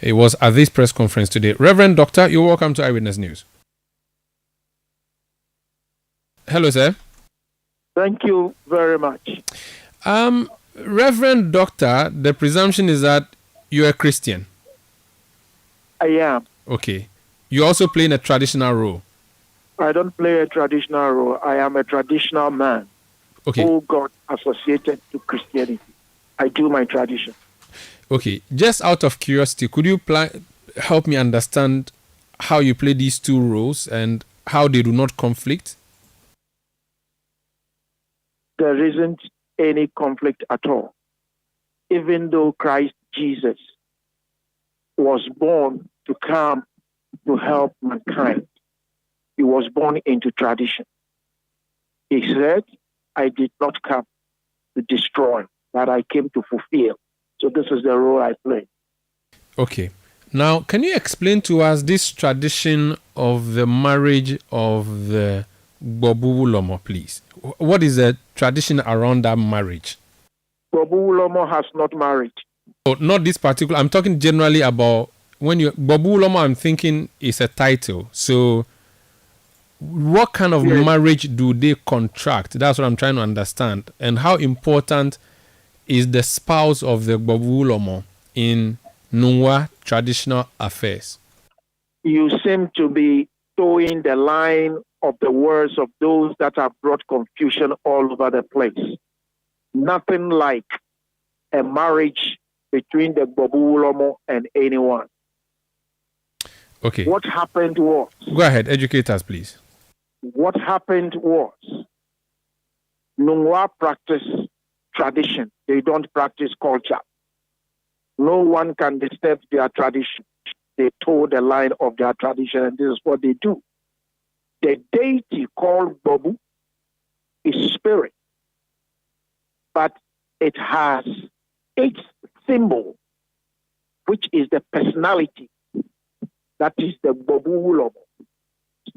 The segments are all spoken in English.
It was at this press conference today. Reverend Doctor, you're welcome to Eyewitness News. Hello, sir. Thank you very much. Reverend Doctor, the presumption is that you're a Christian. I am. Okay. You're also playing a traditional role. I don't play a traditional role. I am a traditional man who got associated to Christianity. I do my tradition. Okay. Just out of curiosity, could you help me understand how you play these two roles and how they do not conflict? There isn't any conflict at all. Even though Christ Jesus was born to come to help mankind, he was born into tradition. He said, I did not come to destroy, but I came to fulfill. So this is the role I play. Okay. Now, can you explain to us this tradition of the marriage of the Gborbu Wulomo, please? What is the tradition around that marriage? Gborbu Wulomo has not married. Oh, not this particular. I'm talking generally about when you Gborbu Wulomo. I'm thinking is a title. So, what kind of marriage do they contract? That's what I'm trying to understand. And how important is the spouse of the Gborbu Wulomo in Nungua traditional affairs? You seem to be towing the line of the words of those that have brought confusion all over the place. Nothing like a marriage between the Gborbu Wulomo and anyone. Okay. What happened was... Go ahead, educate us, please. What happened was Nungua practice tradition. They don't practice culture. No one can disturb their tradition. They toe the line of their tradition, and this is what they do. The deity called Gborbu is spirit, but it has its symbol, which is the personality. That is the Gborbu Wulomo.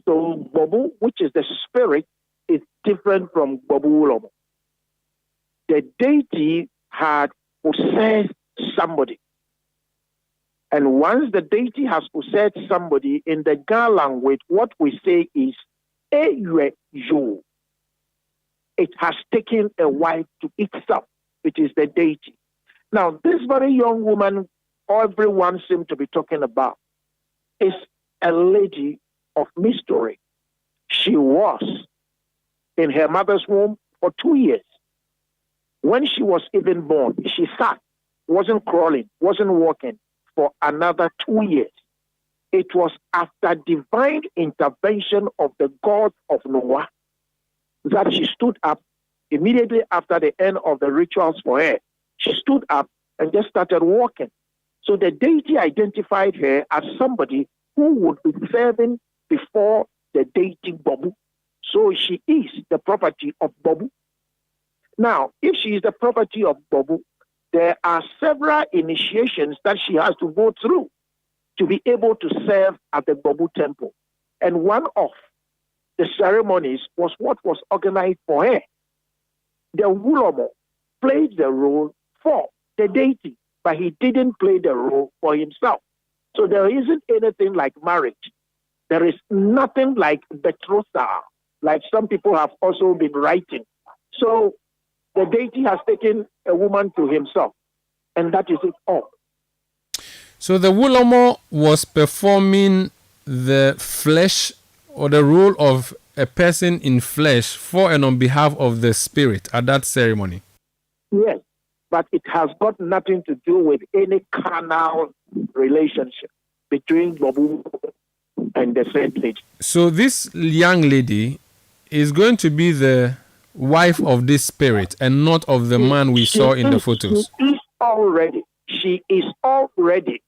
So Gborbu, which is the spirit, is different from Gborbu Wulomo. The deity had possessed somebody. And once the deity has possessed somebody, in the Ga language, what we say is, it has taken a wife to itself. It is the deity. Now, this very young woman, everyone seems to be talking about, is a lady of mystery. She was in her mother's womb for 2 years. When she was even born, she sat, wasn't crawling, wasn't walking for another 2 years. It was after divine intervention of the gods of Nungua that she stood up immediately after the end of the rituals for her. She stood up and just started walking. So the deity identified her as somebody who would be serving before the deity Gborbu. So she is the property of Gborbu. Now, if she is the property of Gborbu, there are several initiations that she has to go through to be able to serve at the Gborbu temple. And one of the ceremonies was what was organized for her. The Wulomo played the role for the deity, but he didn't play the role for himself. So there isn't anything like marriage. There is nothing like betrothal, like some people have also been writing. So the deity has taken a woman to himself, and that is it all. So the Wulomo was performing the flesh or the role of a person in flesh for and on behalf of the spirit at that ceremony. Yes, but it has got nothing to do with any carnal relationship between Gborbu and the said lady. So this young lady is going to be the wife of this spirit and not of the man we saw in the photos. She is already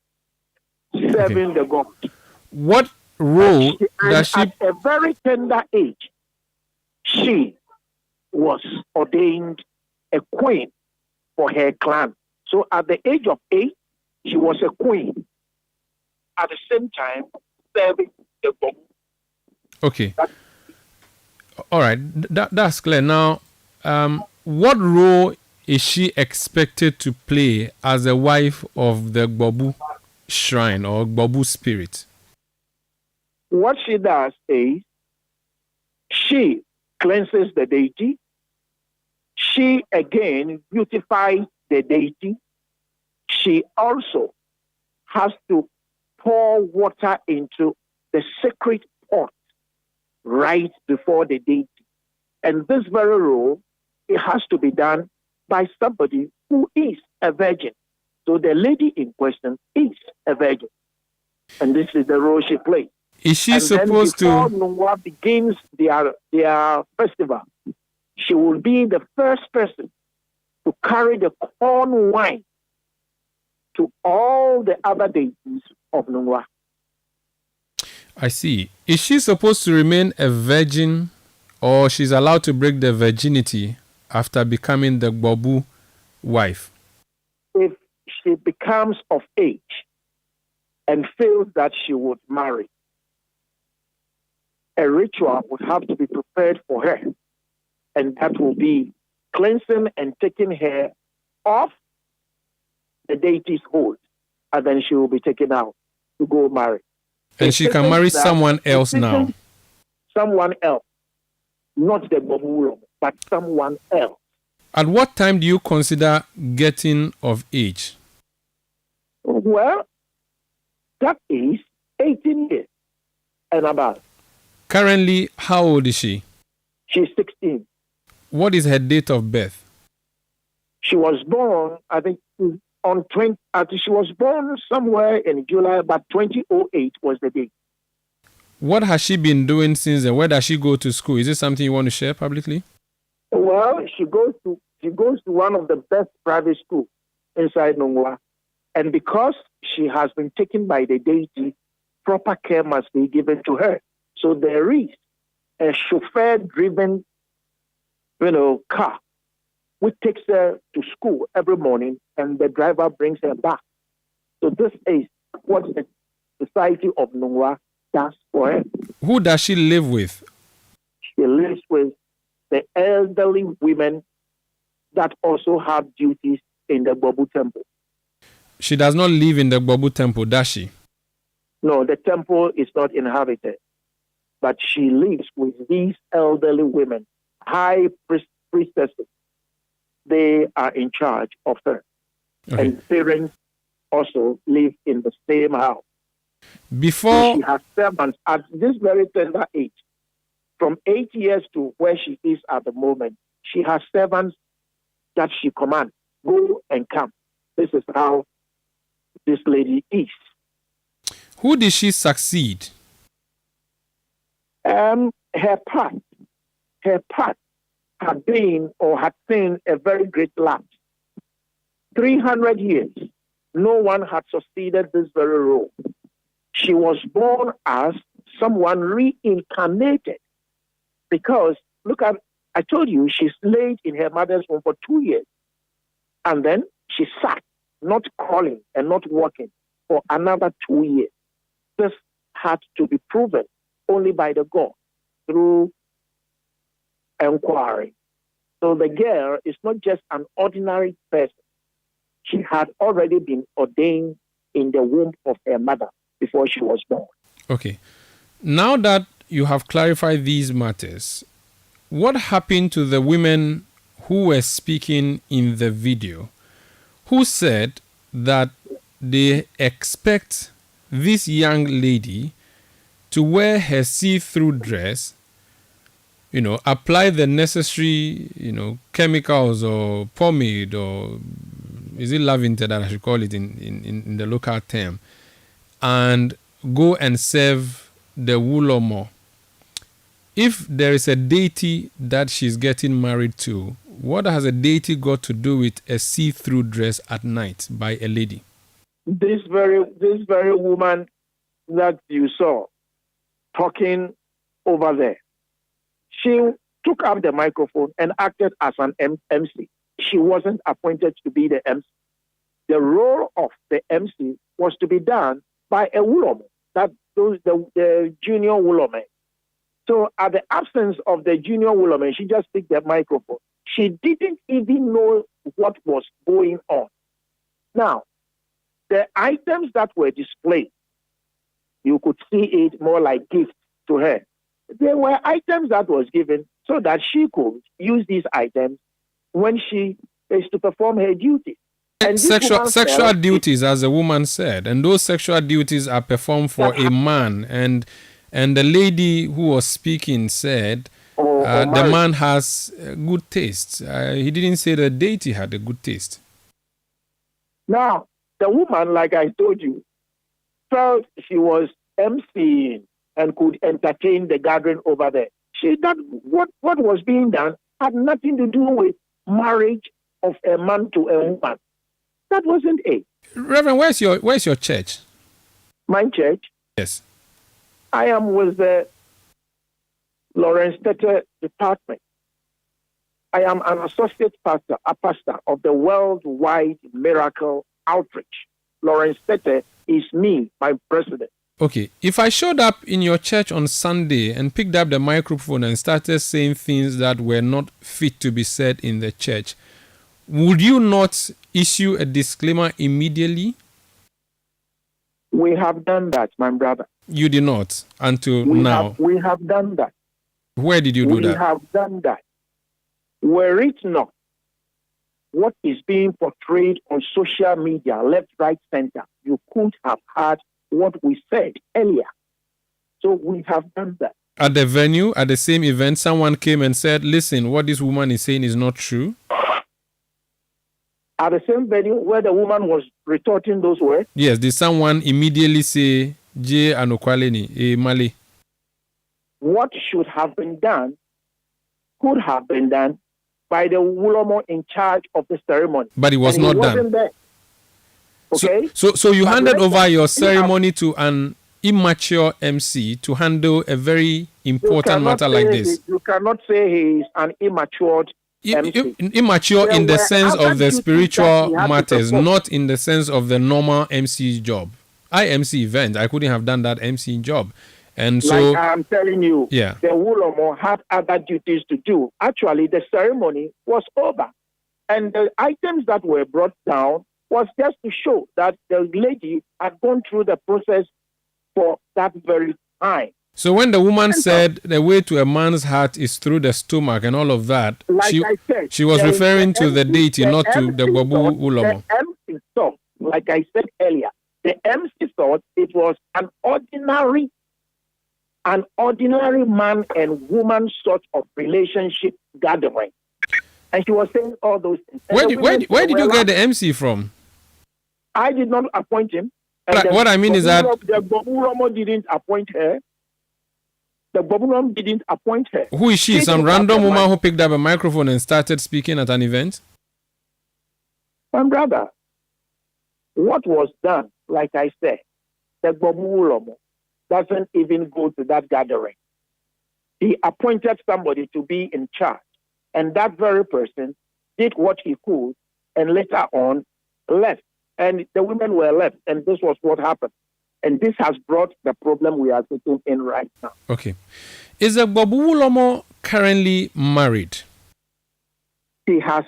serving the God. What role does she... At a very tender age, she was ordained a queen for her clan. So at the age of 8, she was a queen. At the same time, serving the God. Okay. All right. That's clear. Now, what role is she expected to play as a wife of the Gborbu shrine or Gborbu spirit? What she does is she cleanses the deity. She again beautifies the deity. She also has to pour water into the sacred pot right before the deity. And this very role, it has to be done by somebody who is a virgin. So the lady in question is a virgin. And this is the role she plays. Is she and supposed then before to? Nungua begins their festival, she will be the first person to carry the corn wine to all the other deities of Nungua. I see. Is she supposed to remain a virgin, or she's allowed to break the virginity after becoming the Gborbu wife? If she becomes of age and feels that she would marry, a ritual would have to be prepared for her, and that will be cleansing and taking her off the deity's hold, and then she will be taken out to go marry. And she can marry someone else now. Someone else, not the Gborbu Wulomo, but someone else. At what time do you consider getting of age? Well, that is 18 years and above. Currently, how old is she? She's 16. What is her date of birth? She was born, I think, on 20. She was born somewhere in July, but 2008 was the date. What has she been doing since then? Where does she go to school? Is this something you want to share publicly? Well, she goes to one of the best private schools inside Nungua, and because she has been taken by the deity, proper care must be given to her. So there is a chauffeur-driven, car which takes her to school every morning, and the driver brings her back. So this is what the Society of Nungua does for her. Who does she live with? She lives with the elderly women that also have duties in the Gborbu temple. She does not live in the Gborbu temple, does she? No, the temple is not inhabited, but she lives with these elderly women, high priestesses. They are in charge of her. Okay. And parents also live in the same house. Before she has servants at this very tender age, from 8 years to where she is at the moment, she has servants that she commands, go and come. This is how this lady is. Who did she succeed? Her path had been or had seen a very great lapse. 300 years, no one had succeeded this very role. She was born as someone reincarnated because, look at, I told you, she laid in her mother's womb for 2 years. And then she sat, not crawling and not walking, for another 2 years. This had to be proven only by the God through inquiry. So the girl is not just an ordinary person. She had already been ordained in the womb of her mother before she was born. Okay. Now that you have clarified these matters, what happened to the women who were speaking in the video, who said that they expect this young lady to wear her see-through dress, apply the necessary, chemicals or pomade, or is it lavender that I should call it in the local term, and go and serve the Wulomo. If there is a deity that she's getting married to, what has a deity got to do with a see-through dress at night by a lady? This very woman that you saw talking over there, she took up the microphone and acted as an MC. She wasn't appointed to be the MC. The role of the MC was to be done by a Wulomo, the junior Wulomo. So at the absence of the junior Wulomo, she just picked the microphone. She didn't even know what was going on. Now, the items that were displayed, you could see it more like gifts to her. There were items that was given so that she could use these items when she is to perform her duty. And sexual duties, as the woman said, and those sexual duties are performed for a man. And the lady who was speaking said the man has good taste. He didn't say the deity had a good taste. Now, the woman, like I told you, felt she was emceeing and could entertain the gathering over there. What was being done had nothing to do with marriage of a man to a woman. That wasn't it. Reverend, where's your church? My church? Yes. I am with the Lawrence Tete department. I am an associate pastor, a pastor of the Worldwide Miracle Outreach. Lawrence Tete is me, my president. Okay, if I showed up in your church on Sunday and picked up the microphone and started saying things that were not fit to be said in the church, would you not issue a disclaimer immediately? We have done that, my brother. You did not until now. We have done that. Where did you do that? We have done that. Were it not what is being portrayed on social media, left, right, center, you could have heard what we said earlier. So we have done that. At the venue, at the same event, someone came and said, listen, what this woman is saying is not true. At the same venue where the woman was retorting those words? Yes, did someone immediately say, J Anokwaleni, e Mali? What should have been done could have been done by the Wulomo in charge of the ceremony. But it was not done. There. Okay? So you handed over your ceremony to an immature MC to handle a very important matter like this. You cannot say he is an immature MC. Immature in the sense of the spiritual matters, not in the sense of the normal MC job. I MC event. I couldn't have done that MC job. And so, like I'm telling you, yeah, the Wulomo had other duties to do. Actually, the ceremony was over. And the items that were brought down was just to show that the lady had gone through the process for that very time. So when the woman said the way to a man's heart is through the stomach and all of that, she was referring to the deity, not to the Gborbu Wulomo. The MC thought, like I said earlier, the MC thought it was an ordinary man and woman sort of relationship gathering. And she was saying all those things. Where did you get the MC from? I did not appoint him. What I mean is that the Gborbu Wulomo didn't appoint her. The Gborbu Wulomo didn't appoint her. Who is she? Some random woman who picked up a microphone and started speaking at an event? My brother, what was done, like I said, the Gborbu Wulomo doesn't even go to that gathering. He appointed somebody to be in charge. And that very person did what he could and later on left. And the women were left. And this was what happened. And this has brought the problem we are sitting in right now. Okay. Is the Gborbu Wulomo currently married? He has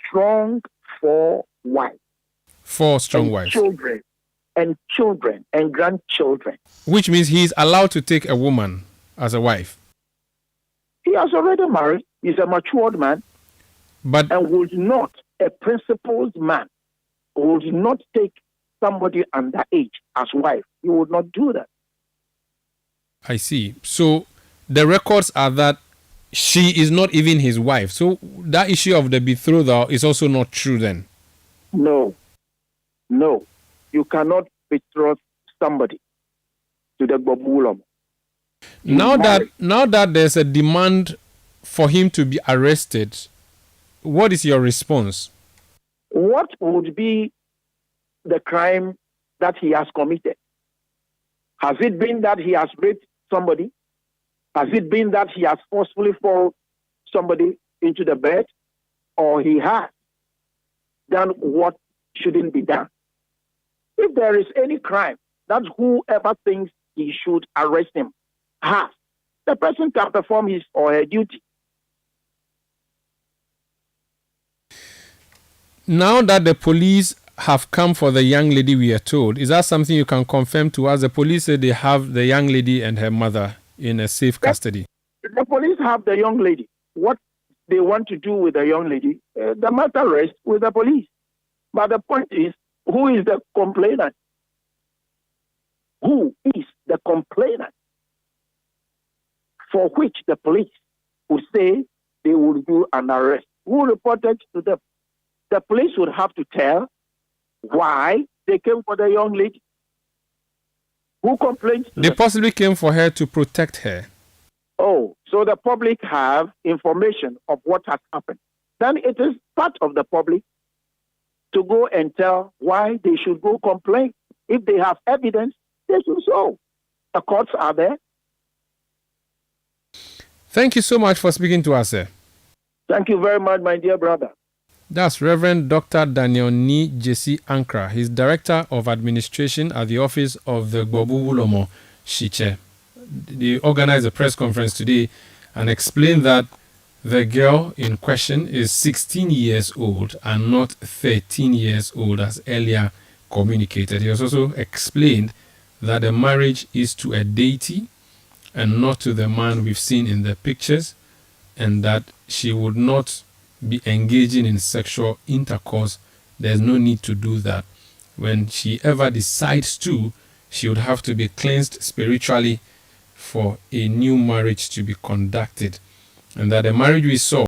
strong 4 wives. 4 strong wives. Children and grandchildren. Which means he's allowed to take a woman as a wife. He has already married. He's a matured man. And would not, a principled man, would not take somebody underage as wife. He would not do that. I see. So the records are that she is not even his wife. So that issue of the betrothal is also not true then? No. You cannot betroth somebody to the Gborbu Wulomo. Now that there's a demand for him to be arrested, what is your response? What would be the crime that he has committed? Has it been that he has raped somebody? Has it been that he has forcefully forced somebody into the bed? Or he has done what shouldn't be done? If there is any crime that whoever thinks he should arrest him has, the person can perform his or her duty. Now that the police have come for the young lady, we are told. Is that something you can confirm to us? The police say they have the young lady and her mother in a safe custody. The police have the young lady. What they want to do with the young lady, the matter rests with the police. But the point is, who is the complainant? Who is the complainant for which the police would say they will do an arrest? Who reported to them? The police would have to tell why they came for the young lady. Who complained to They them? possibly came for her to protect her. Oh, so the public have information of what has happened. Then it is part of the public to go and tell why they should go complain. If they have evidence, they should show. The courts are there. Thank you so much for speaking to us, sir. Thank you very much, my dear brother. That's Reverend Dr. Daniel Ni Jesse Ankra. He's Director of Administration at the Office of the Gborbu Wulomo-Shitse. They organized a press conference today and explained that the girl in question is 16 years old and not 13 years old as earlier communicated. He also explained that the marriage is to a deity and not to the man we've seen in the pictures, and that she would not be engaging in sexual intercourse. There's no need to do that. When she ever decides to, she would have to be cleansed spiritually for a new marriage to be conducted, and that the marriage we saw